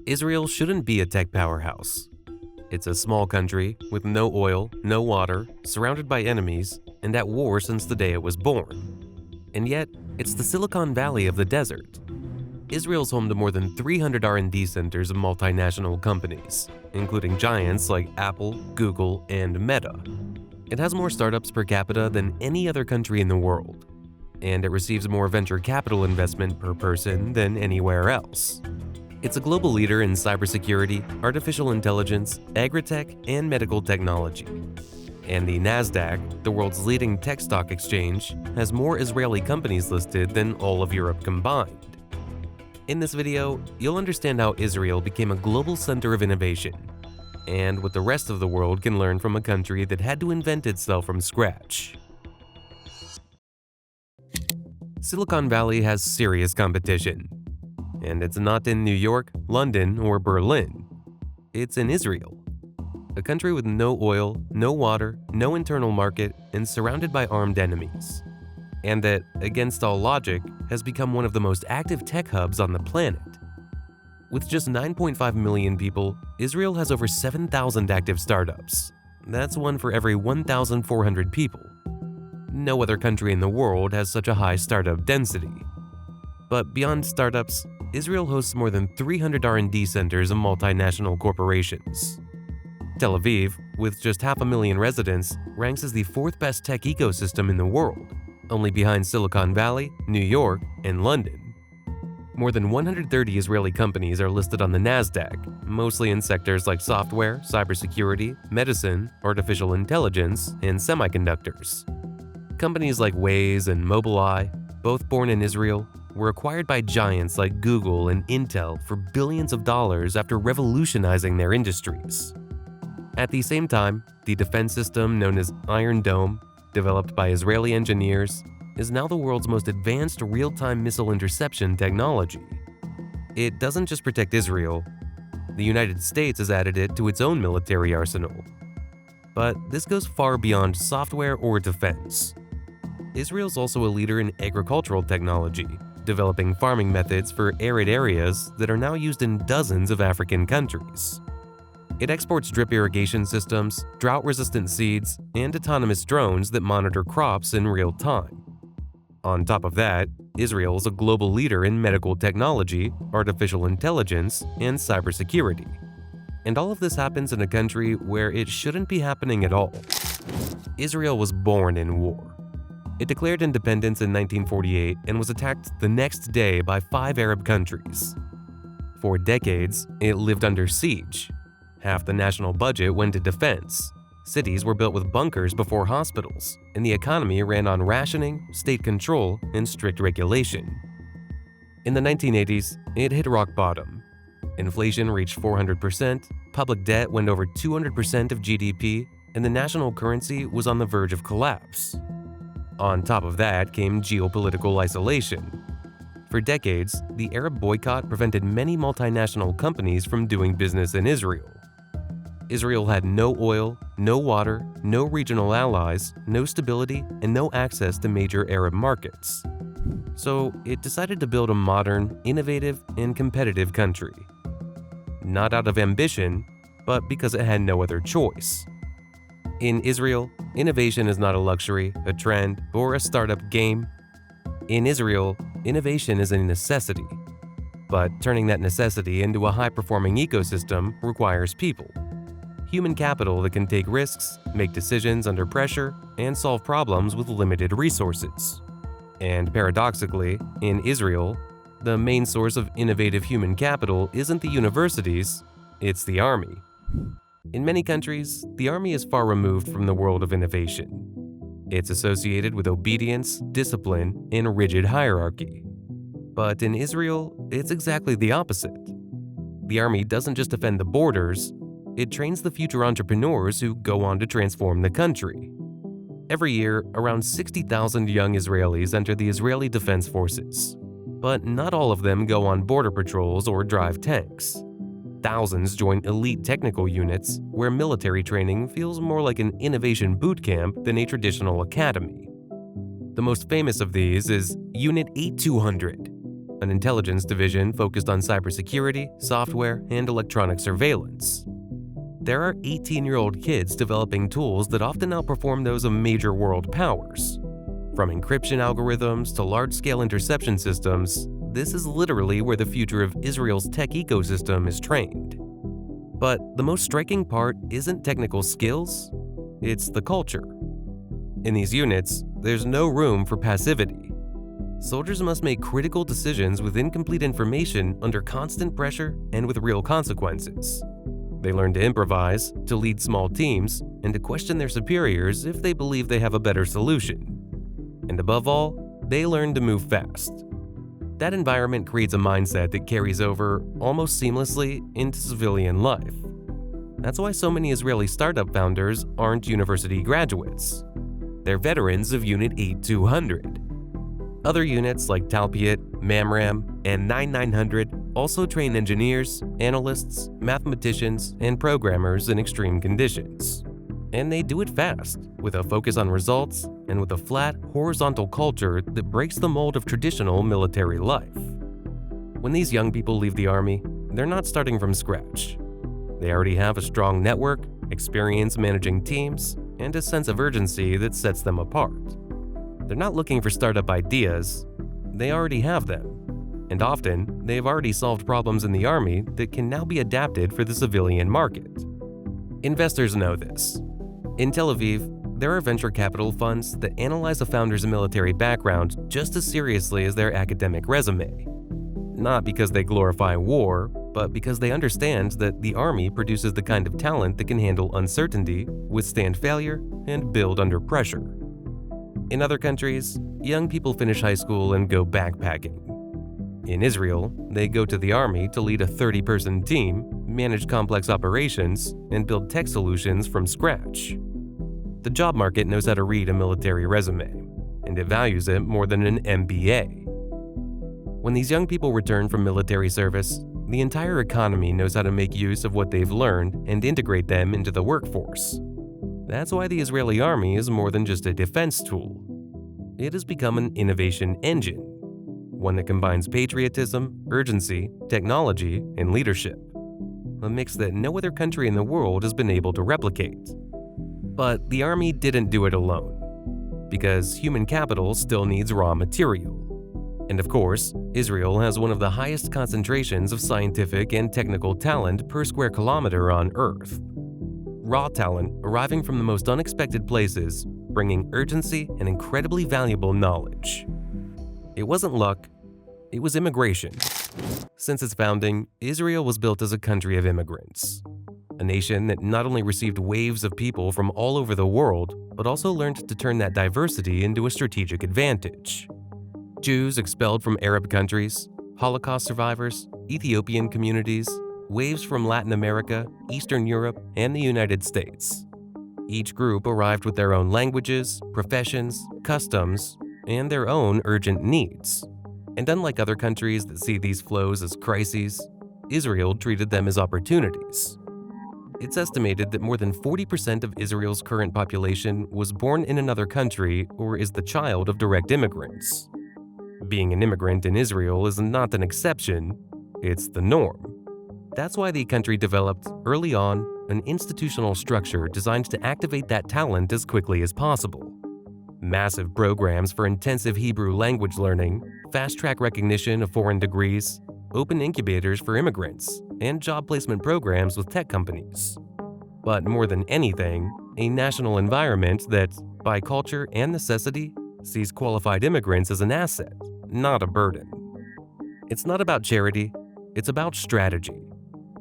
Israel shouldn't be a tech powerhouse. It's a small country with no oil, no water, surrounded by enemies, and at war since the day it was born. And yet, it's the Silicon Valley of the desert. Israel's home to more than 300 R&D centers of multinational companies, including giants like Apple, Google, and Meta. It has more startups per capita than any other country in the world, and it receives more venture capital investment per person than anywhere else. It's a global leader in cybersecurity, artificial intelligence, agri-tech, and medical technology. And the NASDAQ, the world's leading tech stock exchange, has more Israeli companies listed than all of Europe combined. In this video, you'll understand how Israel became a global center of innovation, and what the rest of the world can learn from a country that had to invent itself from scratch. Silicon Valley has serious competition. And it's not in New York, London, or Berlin. It's in Israel, a country with no oil, no water, no internal market, and surrounded by armed enemies. And that, against all logic, has become one of the most active tech hubs on the planet. With just 9.5 million people, Israel has over 7,000 active startups. That's one for every 1,400 people. No other country in the world has such a high startup density. But beyond startups, Israel hosts more than 300 R&D centers of multinational corporations. Tel Aviv, with just 500,000 residents, ranks as the fourth best tech ecosystem in the world, only behind Silicon Valley, New York, and London. More than 130 Israeli companies are listed on the NASDAQ, mostly in sectors like software, cybersecurity, medicine, artificial intelligence, and semiconductors. Companies like Waze and Mobileye, both born in Israel, were acquired by giants like Google and Intel for billions of dollars after revolutionizing their industries. At the same time, the defense system known as Iron Dome, developed by Israeli engineers, is now the world's most advanced real-time missile interception technology. It doesn't just protect Israel. The United States has added it to its own military arsenal. But this goes far beyond software or defense. Israel's also a leader in agricultural technology, developing farming methods for arid areas that are now used in dozens of African countries. It exports drip irrigation systems, drought-resistant seeds, and autonomous drones that monitor crops in real time. On top of that, Israel is a global leader in medical technology, artificial intelligence, and cybersecurity. And all of this happens in a country where it shouldn't be happening at all. Israel was born in war. It declared independence in 1948 and was attacked the next day by 5 Arab countries. For decades, it lived under siege. Half the national budget went to defense. Cities were built with bunkers before hospitals, and the economy ran on rationing, state control, and strict regulation. In the 1980s, it hit rock bottom. Inflation reached 400%, public debt went over 200% of GDP, and the national currency was on the verge of collapse. On top of that came geopolitical isolation. For decades, the Arab boycott prevented many multinational companies from doing business in Israel. Israel had no oil, no water, no regional allies, no stability, and no access to major Arab markets. So it decided to build a modern, innovative, and competitive country. Not out of ambition, but because it had no other choice. In Israel, innovation is not a luxury, a trend, or a startup game. In Israel, innovation is a necessity. But turning that necessity into a high-performing ecosystem requires people. Human capital that can take risks, make decisions under pressure, and solve problems with limited resources. And paradoxically, in Israel, the main source of innovative human capital isn't the universities, it's the army. In many countries, the army is far removed from the world of innovation. It's associated with obedience, discipline, and a rigid hierarchy. But in Israel, it's exactly the opposite. The army doesn't just defend the borders, it trains the future entrepreneurs who go on to transform the country. Every year, around 60,000 young Israelis enter the Israeli Defense Forces. But not all of them go on border patrols or drive tanks. Thousands join elite technical units, where military training feels more like an innovation boot camp than a traditional academy. The most famous of these is Unit 8200, an intelligence division focused on cybersecurity, software, and electronic surveillance. There are 18-year-old kids developing tools that often outperform those of major world powers. From encryption algorithms to large-scale interception systems, this is literally where the future of Israel's tech ecosystem is trained. But the most striking part isn't technical skills, it's the culture. In these units, there's no room for passivity. Soldiers must make critical decisions with incomplete information under constant pressure and with real consequences. They learn to improvise, to lead small teams, and to question their superiors if they believe they have a better solution. And above all, they learn to move fast. That environment creates a mindset that carries over almost seamlessly into civilian life. That's why so many Israeli startup founders aren't university graduates. They're veterans of Unit 8200. Other units like Talpiot, Mamram, and 9900 also train engineers, analysts, mathematicians, and programmers in extreme conditions. And they do it fast, with a focus on results and with a flat, horizontal culture that breaks the mold of traditional military life. When these young people leave the army, they're not starting from scratch. They already have a strong network, experience managing teams, and a sense of urgency that sets them apart. They're not looking for startup ideas, they already have them. And often, they've already solved problems in the army that can now be adapted for the civilian market. Investors know this. In Tel Aviv, there are venture capital funds that analyze a founder's military background just as seriously as their academic resume. Not because they glorify war, but because they understand that the army produces the kind of talent that can handle uncertainty, withstand failure, and build under pressure. In other countries, young people finish high school and go backpacking. In Israel, they go to the army to lead a 30-person team, manage complex operations, and build tech solutions from scratch. The job market knows how to read a military resume, and it values it more than an MBA. When these young people return from military service, the entire economy knows how to make use of what they've learned and integrate them into the workforce. That's why the Israeli army is more than just a defense tool. It has become an innovation engine, one that combines patriotism, urgency, technology, and leadership. A mix that no other country in the world has been able to replicate. But the army didn't do it alone, because human capital still needs raw material. And of course, Israel has one of the highest concentrations of scientific and technical talent per square kilometer on Earth. Raw talent arriving from the most unexpected places, bringing urgency and incredibly valuable knowledge. It wasn't luck, it was immigration. Since its founding, Israel was built as a country of immigrants. A nation that not only received waves of people from all over the world, but also learned to turn that diversity into a strategic advantage. Jews expelled from Arab countries, Holocaust survivors, Ethiopian communities, waves from Latin America, Eastern Europe, and the United States. Each group arrived with their own languages, professions, customs, and their own urgent needs. And unlike other countries that see these flows as crises, Israel treated them as opportunities. It's estimated that more than 40% of Israel's current population was born in another country or is the child of direct immigrants. Being an immigrant in Israel is not an exception, it's the norm. That's why the country developed, early on, an institutional structure designed to activate that talent as quickly as possible. Massive programs for intensive Hebrew language learning, fast-track recognition of foreign degrees, open incubators for immigrants, and job placement programs with tech companies. But more than anything, a national environment that, by culture and necessity, sees qualified immigrants as an asset, not a burden. It's not about charity, it's about strategy.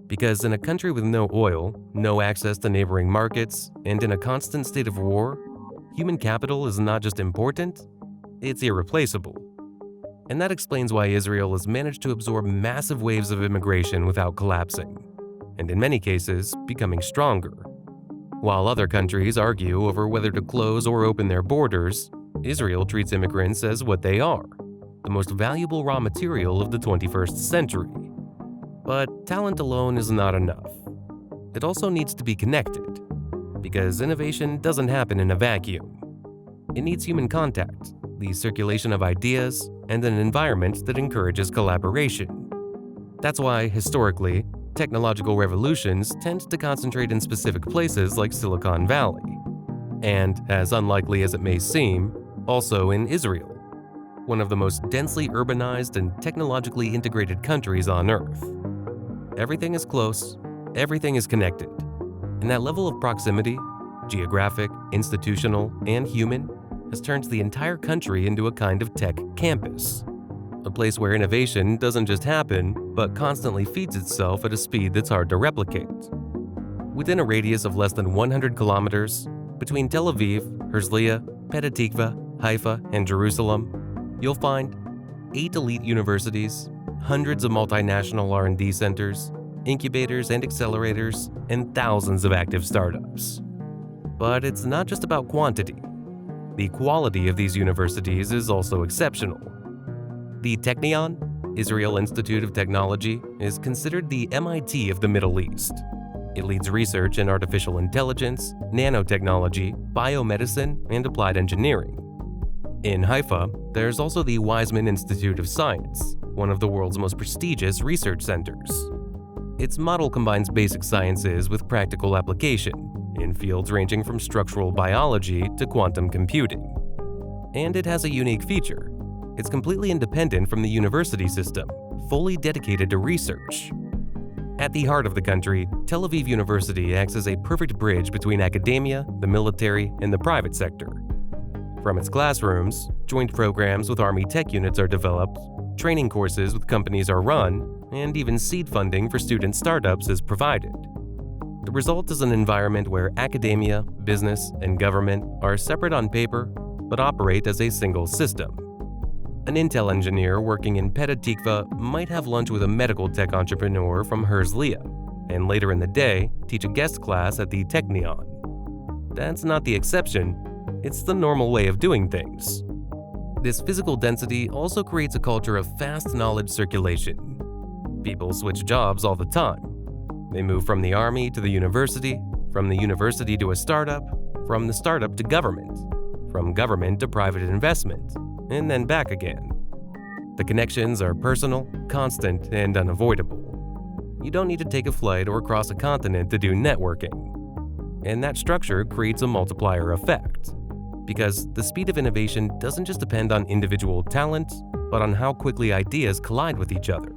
Because in a country with no oil, no access to neighboring markets, and in a constant state of war, human capital is not just important, it's irreplaceable. And that explains why Israel has managed to absorb massive waves of immigration without collapsing, and in many cases, becoming stronger. While other countries argue over whether to close or open their borders, Israel treats immigrants as what they are, the most valuable raw material of the 21st century. But talent alone is not enough. It also needs to be connected, because innovation doesn't happen in a vacuum. It needs human contact, the circulation of ideas, and an environment that encourages collaboration. That's why, historically, technological revolutions tend to concentrate in specific places like Silicon Valley. And, as unlikely as it may seem, also in Israel, one of the most densely urbanized and technologically integrated countries on Earth. Everything is close, everything is connected, and that level of proximity, geographic, institutional, and human, has turned the entire country into a kind of tech campus. A place where innovation doesn't just happen, but constantly feeds itself at a speed that's hard to replicate. Within a radius of less than 100 kilometers, between Tel Aviv, Herzliya, Petah Tikva, Haifa, and Jerusalem, you'll find 8 elite universities, hundreds of multinational R&D centers, incubators and accelerators, and thousands of active startups. But it's not just about quantity. The quality of these universities is also exceptional. The Technion, Israel Institute of Technology, is considered the MIT of the Middle East. It leads research in artificial intelligence, nanotechnology, biomedicine, and applied engineering. In Haifa, there's also the Weizmann Institute of Science, one of the world's most prestigious research centers. Its model combines basic sciences with practical application in fields ranging from structural biology to quantum computing. And it has a unique feature. It's completely independent from the university system, fully dedicated to research. At the heart of the country, Tel Aviv University acts as a perfect bridge between academia, the military, and the private sector. From its classrooms, joint programs with Army tech units are developed, training courses with companies are run, and even seed funding for student startups is provided. The result is an environment where academia, business, and government are separate on paper, but operate as a single system. An Intel engineer working in Petah Tikva might have lunch with a medical tech entrepreneur from Herzliya, and later in the day, teach a guest class at the Technion. That's not the exception, it's the normal way of doing things. This physical density also creates a culture of fast knowledge circulation. People switch jobs all the time. They move from the army to the university, from the university to a startup, from the startup to government, from government to private investment, and then back again. The connections are personal, constant, and unavoidable. You don't need to take a flight or cross a continent to do networking. And that structure creates a multiplier effect, because the speed of innovation doesn't just depend on individual talent, but on how quickly ideas collide with each other.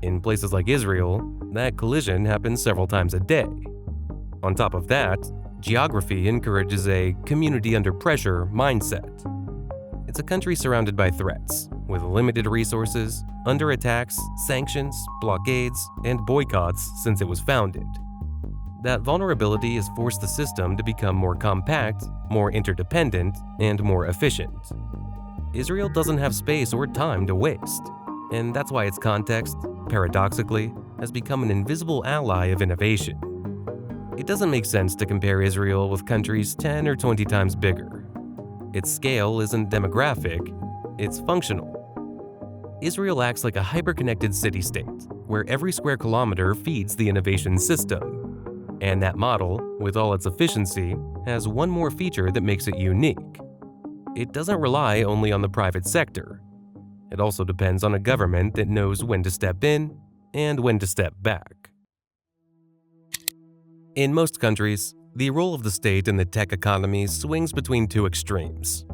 In places like Israel, that collision happens several times a day. On top of that, geography encourages a community under pressure mindset. It's a country surrounded by threats, with limited resources, under attacks, sanctions, blockades, and boycotts since it was founded. That vulnerability has forced the system to become more compact, more interdependent, and more efficient. Israel doesn't have space or time to waste, and that's why its context, paradoxically, has become an invisible ally of innovation. It doesn't make sense to compare Israel with countries 10 or 20 times bigger. Its scale isn't demographic, it's functional. Israel acts like a hyper-connected city-state, where every square kilometer feeds the innovation system. And that model, with all its efficiency, has one more feature that makes it unique. It doesn't rely only on the private sector. It also depends on a government that knows when to step in and when to step back. In most countries, the role of the state in the tech economy swings between two extremes.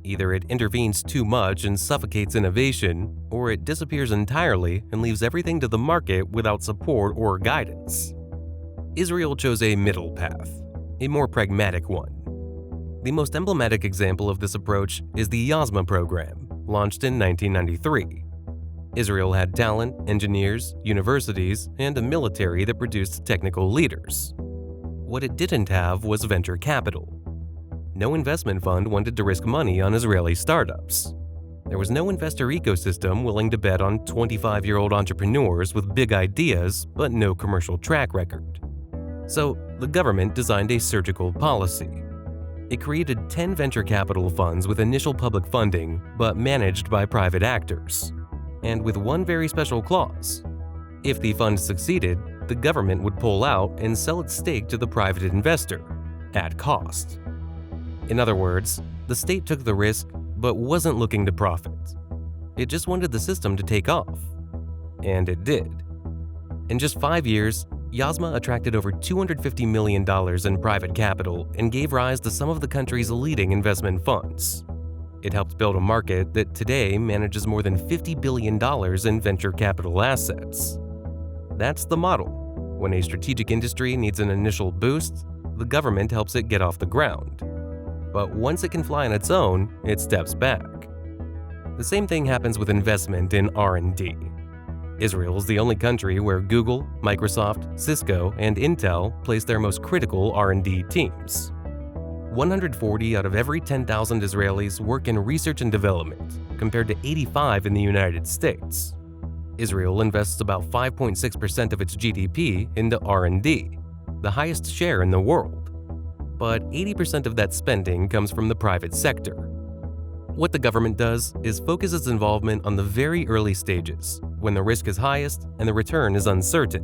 Either it intervenes too much and suffocates innovation, or it disappears entirely and leaves everything to the market without support or guidance. Israel chose a middle path, a more pragmatic one. The most emblematic example of this approach is the Yasma program, launched in 1993. Israel had talent, engineers, universities, and a military that produced technical leaders. What it didn't have was venture capital. No investment fund wanted to risk money on Israeli startups. There was no investor ecosystem willing to bet on 25-year-old entrepreneurs with big ideas but no commercial track record. So, the government designed a surgical policy. It created 10 venture capital funds with initial public funding but managed by private actors, and with one very special clause. If the fund succeeded, the government would pull out and sell its stake to the private investor, at cost. In other words, the state took the risk but wasn't looking to profit. It just wanted the system to take off. And it did. In just 5 years, Yasma attracted over $250 million in private capital and gave rise to some of the country's leading investment funds. It helped build a market that today manages more than $50 billion in venture capital assets. That's the model. When a strategic industry needs an initial boost, the government helps it get off the ground. But once it can fly on its own, it steps back. The same thing happens with investment in R&D. Israel is the only country where Google, Microsoft, Cisco, and Intel place their most critical R&D teams. 140 out of every 10,000 Israelis work in research and development, compared to 85 in the United States. Israel invests about 5.6% of its GDP into R&D, the highest share in the world. But 80% of that spending comes from the private sector. What the government does is focus its involvement on the very early stages, when the risk is highest and the return is uncertain.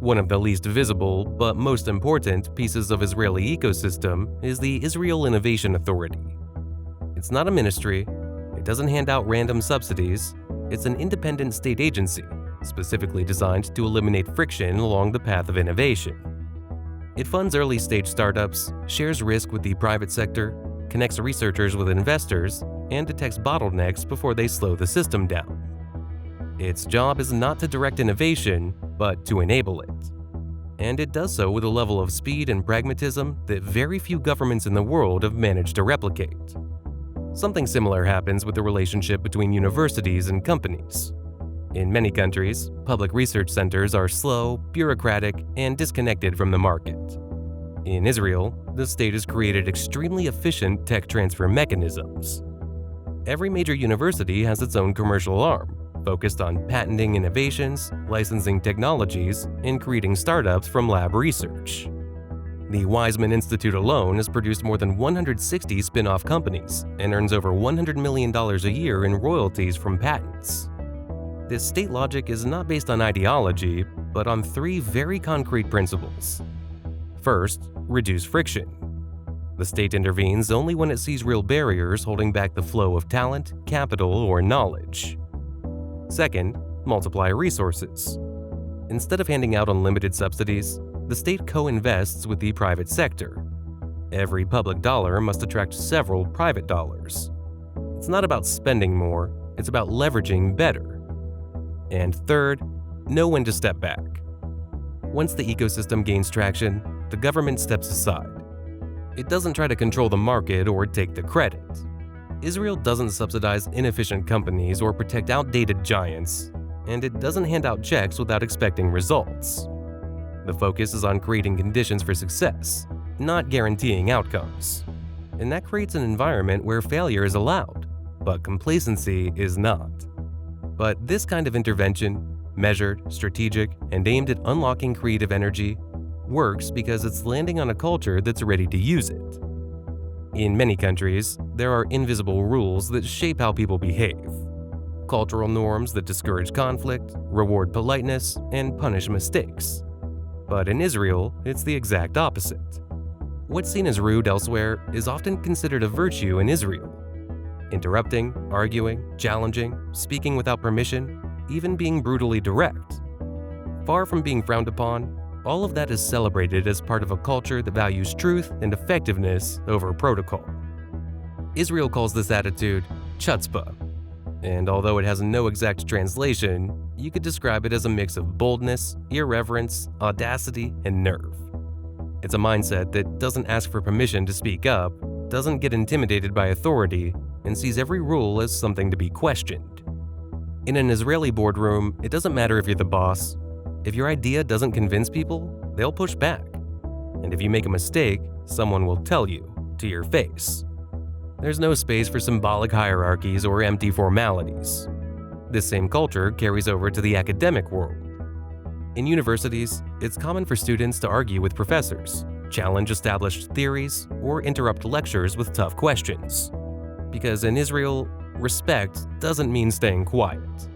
One of the least visible, but most important, pieces of Israeli ecosystem is the Israel Innovation Authority. It's not a ministry, it doesn't hand out random subsidies, it's an independent state agency, specifically designed to eliminate friction along the path of innovation. It funds early-stage startups, shares risk with the private sector, connects researchers with investors, and detects bottlenecks before they slow the system down. Its job is not to direct innovation, but to enable it. And it does so with a level of speed and pragmatism that very few governments in the world have managed to replicate. Something similar happens with the relationship between universities and companies. In many countries, public research centers are slow, bureaucratic, and disconnected from the market. In Israel, the state has created extremely efficient tech transfer mechanisms. Every major university has its own commercial arm, focused on patenting innovations, licensing technologies, and creating startups from lab research. The Weizmann Institute alone has produced more than 160 spin-off companies and earns over $100 million a year in royalties from patents. This state logic is not based on ideology, but on 3 very concrete principles. First, reduce friction. The state intervenes only when it sees real barriers holding back the flow of talent, capital, or knowledge. Second, multiply resources. Instead of handing out unlimited subsidies, the state co-invests with the private sector. Every public dollar must attract several private dollars. It's not about spending more, it's about leveraging better. And third, know when to step back. Once the ecosystem gains traction, the government steps aside. It doesn't try to control the market or take the credit. Israel doesn't subsidize inefficient companies or protect outdated giants, and it doesn't hand out checks without expecting results. The focus is on creating conditions for success, not guaranteeing outcomes. And that creates an environment where failure is allowed, but complacency is not. But this kind of intervention, measured, strategic, and aimed at unlocking creative energy, works because it's landing on a culture that's ready to use it. In many countries, there are invisible rules that shape how people behave. Cultural norms that discourage conflict, reward politeness, and punish mistakes. But in Israel, it's the exact opposite. What's seen as rude elsewhere is often considered a virtue in Israel. Interrupting, arguing, challenging, speaking without permission, even being brutally direct. Far from being frowned upon, all of that is celebrated as part of a culture that values truth and effectiveness over protocol. Israel calls this attitude chutzpah, and although it has no exact translation, you could describe it as a mix of boldness, irreverence, audacity, and nerve. It's a mindset that doesn't ask for permission to speak up, doesn't get intimidated by authority, and sees every rule as something to be questioned. In an Israeli boardroom, it doesn't matter if you're the boss. If your idea doesn't convince people, they'll push back. And if you make a mistake, someone will tell you, to your face. There's no space for symbolic hierarchies or empty formalities. This same culture carries over to the academic world. In universities, it's common for students to argue with professors, challenge established theories, or interrupt lectures with tough questions. Because in Israel, respect doesn't mean staying quiet.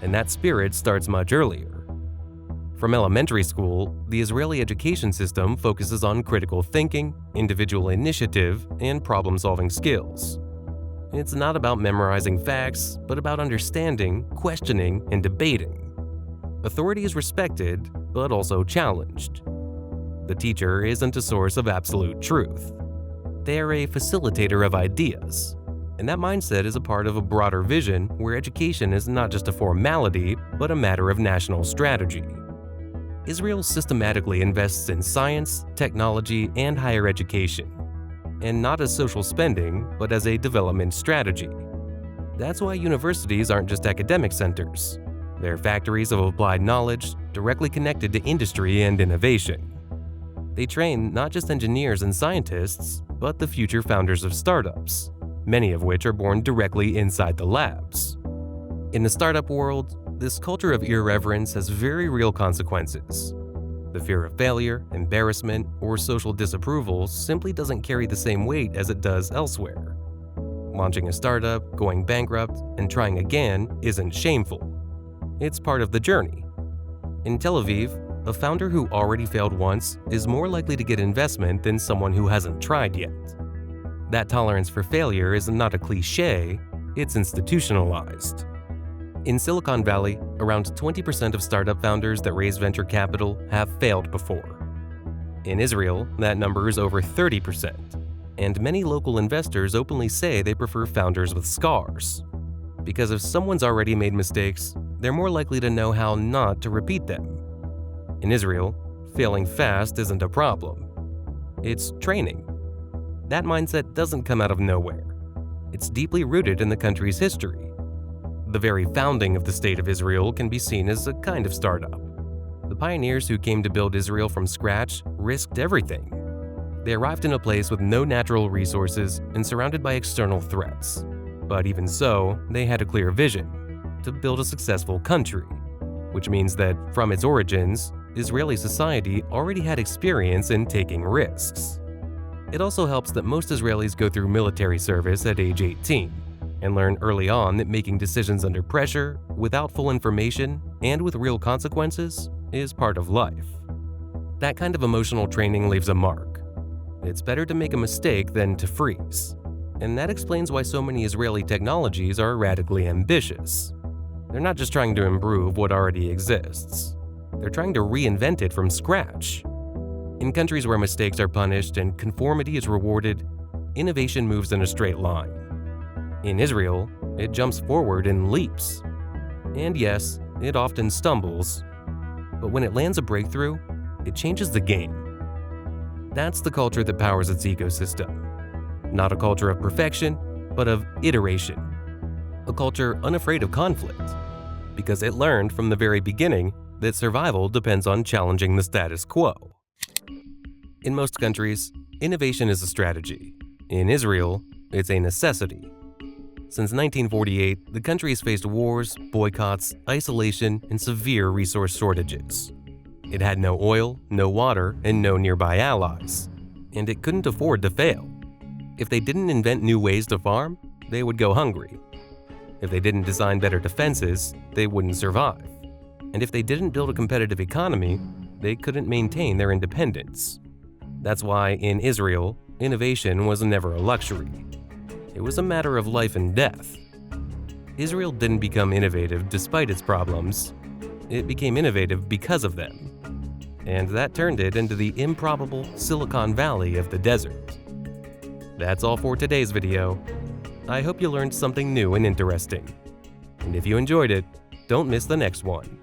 And that spirit starts much earlier. From elementary school, the Israeli education system focuses on critical thinking, individual initiative, and problem-solving skills. It's not about memorizing facts, but about understanding, questioning, and debating. Authority is respected, but also challenged. The teacher isn't a source of absolute truth. They're a facilitator of ideas. And that mindset is a part of a broader vision where education is not just a formality, but a matter of national strategy. Israel systematically invests in science, technology, and higher education, and not as social spending, but as a development strategy. That's why universities aren't just academic centers. They're factories of applied knowledge directly connected to industry and innovation. They train not just engineers and scientists, but the future founders of startups, many of which are born directly inside the labs. In the startup world, this culture of irreverence has very real consequences. The fear of failure, embarrassment, or social disapproval simply doesn't carry the same weight as it does elsewhere. Launching a startup, going bankrupt, and trying again isn't shameful. It's part of the journey. In Tel Aviv, a founder who already failed once is more likely to get investment than someone who hasn't tried yet. That tolerance for failure is not a cliché, it's institutionalized. In Silicon Valley, around 20% of startup founders that raise venture capital have failed before. In Israel, that number is over 30%, and many local investors openly say they prefer founders with scars. Because if someone's already made mistakes, they're more likely to know how not to repeat them. In Israel, failing fast isn't a problem. It's training. That mindset doesn't come out of nowhere. It's deeply rooted in the country's history. The very founding of the State of Israel can be seen as a kind of startup. The pioneers who came to build Israel from scratch risked everything. They arrived in a place with no natural resources and surrounded by external threats. But even so, they had a clear vision: to build a successful country, which means that from its origins, Israeli society already had experience in taking risks. It also helps that most Israelis go through military service at age 18 and learn early on that making decisions under pressure, without full information, and with real consequences is part of life. That kind of emotional training leaves a mark. It's better to make a mistake than to freeze. And that explains why so many Israeli technologies are radically ambitious. They're not just trying to improve what already exists. They're trying to reinvent it from scratch. In countries where mistakes are punished and conformity is rewarded, innovation moves in a straight line. In Israel, it jumps forward in leaps. And yes, it often stumbles. But when it lands a breakthrough, it changes the game. That's the culture that powers its ecosystem. Not a culture of perfection, but of iteration. A culture unafraid of conflict, because it learned from the very beginning that survival depends on challenging the status quo. In most countries, innovation is a strategy. In Israel, it's a necessity. Since 1948, the country has faced wars, boycotts, isolation, and severe resource shortages. It had no oil, no water, and no nearby allies. And it couldn't afford to fail. If they didn't invent new ways to farm, they would go hungry. If they didn't design better defenses, they wouldn't survive. And if they didn't build a competitive economy, they couldn't maintain their independence. That's why, in Israel, innovation was never a luxury. It was a matter of life and death. Israel didn't become innovative despite its problems. It became innovative because of them. And that turned it into the improbable Silicon Valley of the desert. That's all for today's video. I hope you learned something new and interesting. And if you enjoyed it, don't miss the next one.